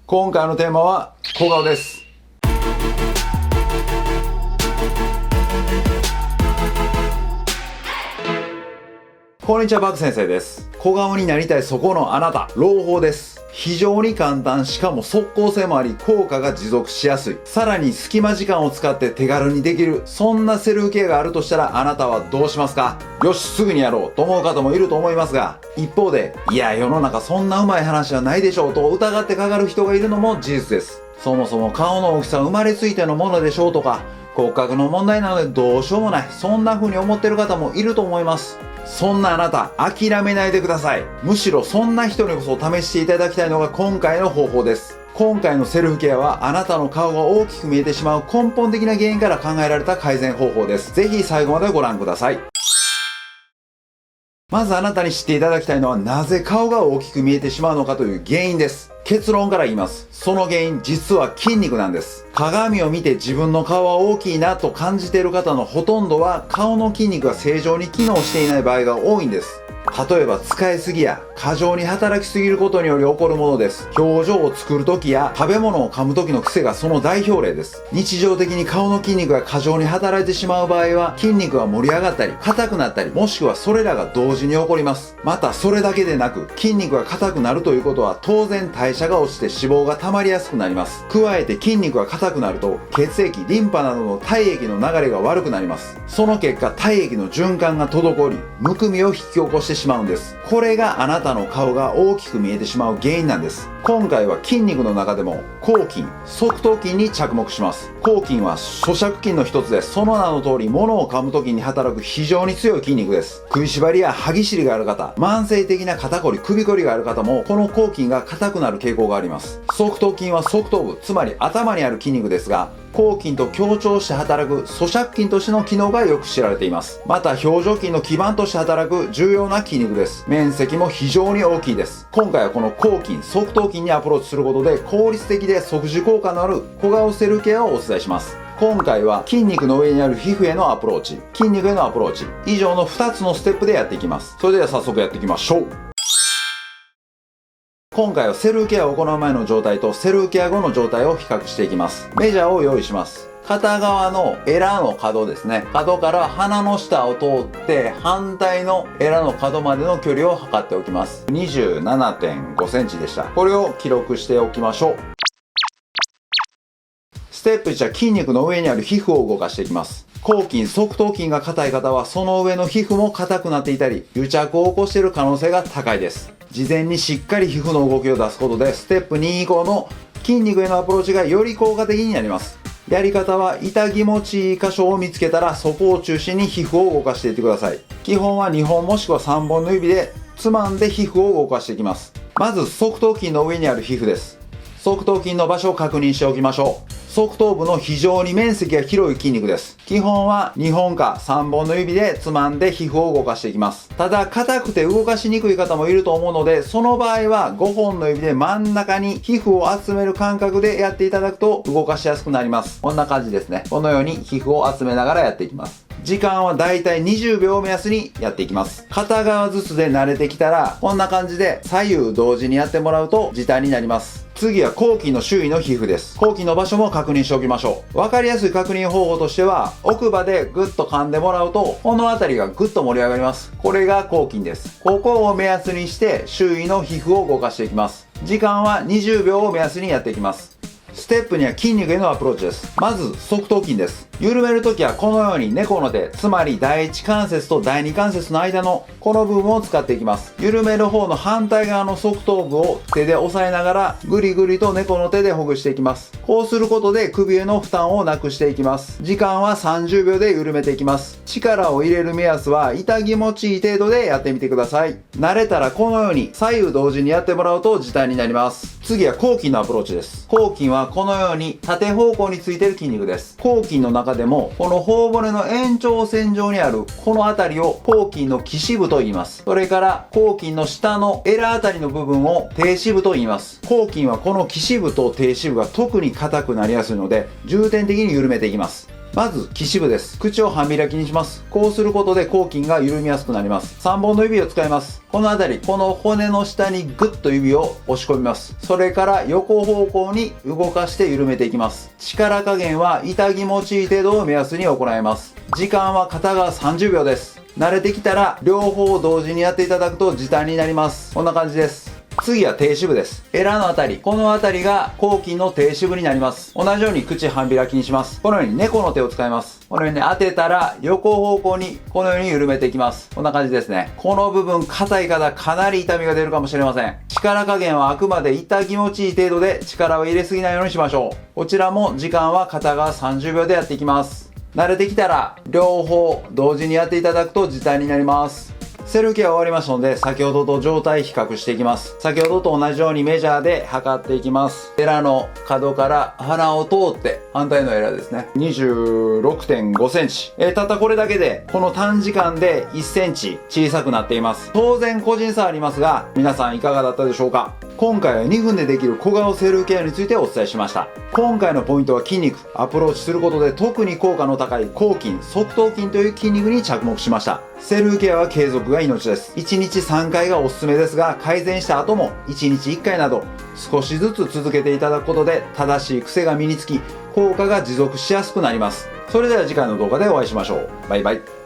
今回のテーマは小顔です。こんにちは、バク先生です。小顔になりたいそこのあなた、朗報です。非常に簡単、しかも即効性もあり、効果が持続しやすい。さらに隙間時間を使って手軽にできる。そんなセルフケアがあるとしたら、あなたはどうしますか？よし、すぐにやろうと思う方もいると思いますが、一方で、いや、世の中そんなうまい話はないでしょうと疑ってかかる人がいるのも事実です。そもそも顔の大きさは生まれついてのものでしょうとか、骨格の問題なのでどうしようもない。そんな風に思ってる方もいると思います。そんなあなた、諦めないでください。むしろそんな人にこそ試していただきたいのが今回の方法です。今回のセルフケアはあなたの顔が大きく見えてしまう根本的な原因から考えられた改善方法です。ぜひ最後までご覧ください。まずあなたに知っていただきたいのは、なぜ顔が大きく見えてしまうのかという原因です。結論から言います。その原因、実は筋肉なんです。鏡を見て自分の顔は大きいなと感じている方のほとんどは、顔の筋肉が正常に機能していない場合が多いんです。例えば使いすぎや過剰に働きすぎることにより起こるものです。表情を作るときや食べ物を噛むときの癖がその代表例です。日常的に顔の筋肉が過剰に働いてしまう場合は、筋肉が盛り上がったり硬くなったり、もしくはそれらが同時に起こります。またそれだけでなく、筋肉が硬くなるということは当然代謝が落ちて脂肪が溜まりやすくなります。加えて筋肉が硬くなると血液、リンパなどの体液の流れが悪くなります。その結果、体液の循環が滞り、むくみを引き起こしてしまうんです。これがあなたの顔が大きく見えてしまう原因なんです。今回は筋肉の中でも咬筋、側頭筋に着目します。咬筋は咀嚼筋の一つで、その名の通り物を噛む時に働く非常に強い筋肉です。食いしばりや歯ぎしりがある方、慢性的な肩こり、首こりがある方もこの咬筋が硬くなる傾向があります。側頭筋は側頭部、つまり頭にある筋肉ですが、咬筋と協調して働く咀嚼筋としての機能がよく知られています。また表情筋の基盤として働く重要な筋肉です。面積も非常に大きいです。今回はこの咬筋、側頭筋にアプローチすることで効率的で即時効果のある小顔セルフケアをお伝えします。今回は筋肉の上にある皮膚へのアプローチ、筋肉へのアプローチ、以上の2つのステップでやっていきます。それでは早速やっていきましょう。今回はセルフケアを行う前の状態とセルフケア後の状態を比較していきます。メジャーを用意します。片側のエラの角ですね。角から鼻の下を通って反対のエラの角までの距離を測っておきます。27.5 センチでした。これを記録しておきましょう。ステップ1は筋肉の上にある皮膚を動かしていきます。咬筋、側頭筋が硬い方はその上の皮膚も硬くなっていたり、癒着を起こしている可能性が高いです。事前にしっかり皮膚の動きを出すことで、ステップ2以降の筋肉へのアプローチがより効果的になります。やり方は痛気持ちいい箇所を見つけたらそこを中心に皮膚を動かしていってください。基本は2本もしくは3本の指でつまんで皮膚を動かしていきます。まず側頭筋の上にある皮膚です。側頭筋の場所を確認しておきましょう。側頭部の非常に面積が広い筋肉です。基本は2本か3本の指でつまんで皮膚を動かしていきます。ただ硬くて動かしにくい方もいると思うので、その場合は5本の指で真ん中に皮膚を集める感覚でやっていただくと動かしやすくなります。こんな感じですね。このように皮膚を集めながらやっていきます。時間はだいたい20秒を目安にやっていきます。片側ずつで慣れてきたら、こんな感じで左右同時にやってもらうと時短になります。次は咬筋の周囲の皮膚です。咬筋の場所も確認しておきましょう。わかりやすい確認方法としては、奥歯でグッと噛んでもらうと、この辺りがグッと盛り上がります。これが咬筋です。ここを目安にして周囲の皮膚を動かしていきます。時間は20秒を目安にやっていきます。ステップ2は筋肉へのアプローチです。まず側頭筋です。緩めるときはこのように猫の手、つまり第一関節と第二関節の間のこの部分を使っていきます。緩める方の反対側の側頭部を手で押さえながらぐりぐりと猫の手でほぐしていきます。こうすることで首への負担をなくしていきます。時間は30秒で緩めていきます。力を入れる目安は痛気持ちいい程度でやってみてください。慣れたらこのように左右同時にやってもらうと時短になります。次は咬筋のアプローチです。咬筋はこのように縦方向についている筋肉です。咬筋の中でもこの頬骨の延長線上にあるこの辺りを咬筋の基支部と言います。それから咬筋の下のエラあたりの部分を低支部と言います。咬筋はこの基支部と低支部が特に硬くなりやすいので重点的に緩めていきます。まず、岸部です。口を半開きにします。こうすることで抗筋が緩みやすくなります。3本の指を使います。この辺り、この骨の下にグッと指を押し込みます。それから横方向に動かして緩めていきます。力加減は痛気持ちいい程度を目安に行います。時間は片側30秒です。慣れてきたら両方同時にやっていただくと時短になります。こんな感じです。次は低支部です。エラのあたり、このあたりが抗筋の低支部になります。同じように口半開きにします。このように猫の手を使います。このように当てたら横方向にこのように緩めていきます。こんな感じですね。この部分硬い方かなり痛みが出るかもしれません。力加減はあくまで痛気持ちいい程度で力を入れすぎないようにしましょう。こちらも時間は片側30秒でやっていきます。慣れてきたら両方同時にやっていただくと時短になります。セルケは終わりましたので、先ほどと状態比較していきます。先ほどと同じようにメジャーで測っていきます。エラの角から鼻を通って、反対のエラですね。26.5 センチ。たったこれだけで、この短時間で1センチ小さくなっています。当然個人差ありますが、皆さんいかがだったでしょうか？今回は2分でできる小顔セルケアについてお伝えしました。今回のポイントは筋肉、アプローチすることで特に効果の高い後筋、側頭筋という筋肉に着目しました。セルケアは継続が命です。1日3回がおすすめですが、改善した後も1日1回など少しずつ続けていただくことで正しい癖が身につき、効果が持続しやすくなります。それでは次回の動画でお会いしましょう。バイバイ。